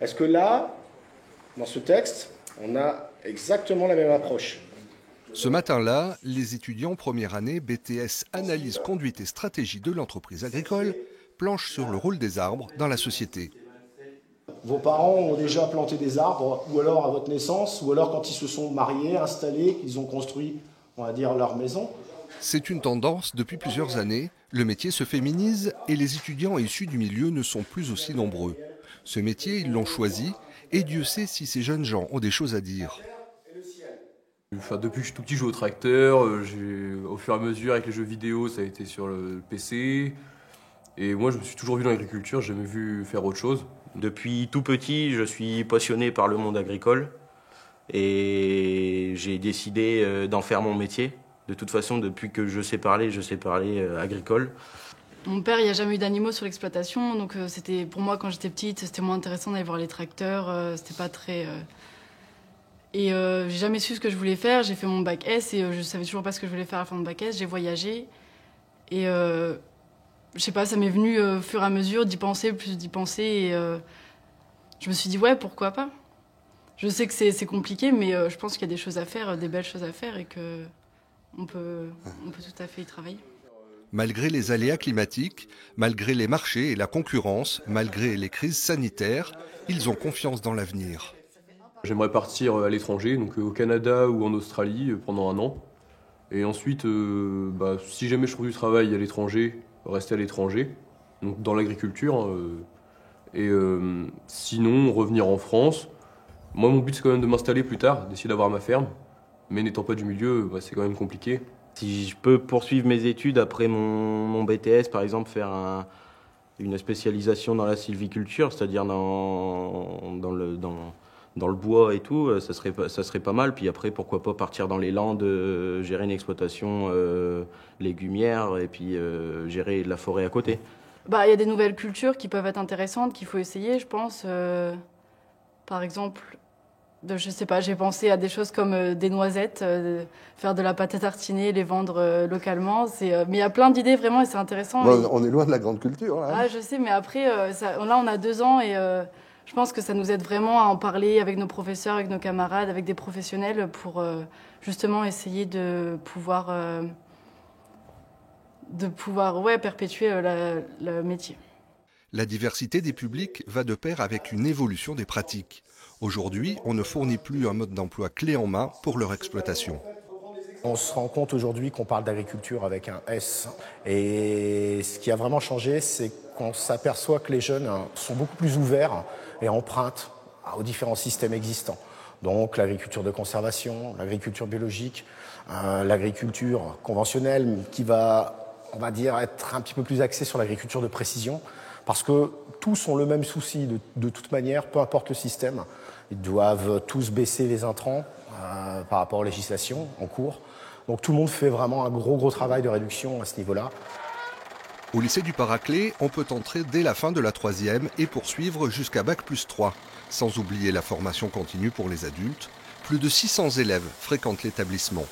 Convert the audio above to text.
Est-ce que là, dans ce texte, on a exactement la même approche? Ce matin-là, les étudiants première année BTS Analyse, conduite et stratégie de l'entreprise agricole planchent sur le rôle des arbres dans la société. Vos parents ont déjà planté des arbres, ou alors à votre naissance, ou alors quand ils se sont mariés, installés, qu'ils ont construit, on va dire, leur maison. C'est une tendance depuis plusieurs années. Le métier se féminise et les étudiants issus du milieu ne sont plus aussi nombreux. Ce métier, ils l'ont choisi et Dieu sait si ces jeunes gens ont des choses à dire. Enfin, depuis que je suis tout petit, je joue au tracteur. Au fur et à mesure, avec les jeux vidéo, ça a été sur le PC. Et moi, je me suis toujours vu dans l'agriculture, j'ai jamais vu faire autre chose. Depuis tout petit, je suis passionné par le monde agricole et j'ai décidé d'en faire mon métier. De toute façon, depuis que je sais parler agricole. Mon père, il n'y a jamais eu d'animaux sur l'exploitation, donc c'était pour moi, quand j'étais petite, c'était moins intéressant d'aller voir les tracteurs, c'était pas très... Et j'ai jamais su ce que je voulais faire, j'ai fait mon bac S et je savais toujours pas ce que je voulais faire à la fin de bac S, j'ai voyagé et je sais pas, ça m'est venu au fur et à mesure d'y penser, plus d'y penser et je me suis dit ouais, pourquoi pas. Je sais que c'est compliqué, mais je pense qu'il y a des choses à faire, des belles choses à faire et que on peut tout à fait y travailler. Malgré les aléas climatiques, malgré les marchés et la concurrence, malgré les crises sanitaires, ils ont confiance dans l'avenir. J'aimerais partir à l'étranger, donc au Canada ou en Australie pendant 1 an. Et ensuite, si jamais je trouve du travail à l'étranger, rester à l'étranger, donc dans l'agriculture. Sinon, revenir en France. Moi, mon but, c'est quand même de m'installer plus tard, d'essayer d'avoir ma ferme. Mais n'étant pas du milieu, c'est quand même compliqué. Si je peux poursuivre mes études après mon BTS, par exemple, faire une spécialisation dans la sylviculture, c'est-à-dire dans le bois et tout, ça serait pas mal. Puis après, pourquoi pas partir dans les Landes, gérer une exploitation légumière et puis gérer de la forêt à côté. Il y a des nouvelles cultures qui peuvent être intéressantes, qu'il faut essayer, je pense. Par exemple, je sais pas, j'ai pensé à des choses comme des noisettes, faire de la pâte à tartiner, les vendre localement. Mais il y a plein d'idées vraiment et c'est intéressant. Bon, on est loin de la grande culture. Là, hein. Ah, je sais, mais après, là on a 2 ans et je pense que ça nous aide vraiment à en parler avec nos professeurs, avec nos camarades, avec des professionnels pour justement essayer de pouvoir perpétuer le métier. La diversité des publics va de pair avec une évolution des pratiques. Aujourd'hui, on ne fournit plus un mode d'emploi clé en main pour leur exploitation. On se rend compte aujourd'hui qu'on parle d'agriculture avec un S. Et ce qui a vraiment changé, c'est qu'on s'aperçoit que les jeunes sont beaucoup plus ouverts et empruntent aux différents systèmes existants. Donc l'agriculture de conservation, l'agriculture biologique, l'agriculture conventionnelle qui va, on va dire, être un petit peu plus axée sur l'agriculture de précision. Parce que tous ont le même souci de toute manière, peu importe le système. Ils doivent tous baisser les intrants par rapport aux législations en cours. Donc tout le monde fait vraiment un gros travail de réduction à ce niveau-là. Au lycée du Paraclet, on peut entrer dès la fin de la 3e et poursuivre jusqu'à Bac+3. Sans oublier la formation continue pour les adultes, plus de 600 élèves fréquentent l'établissement.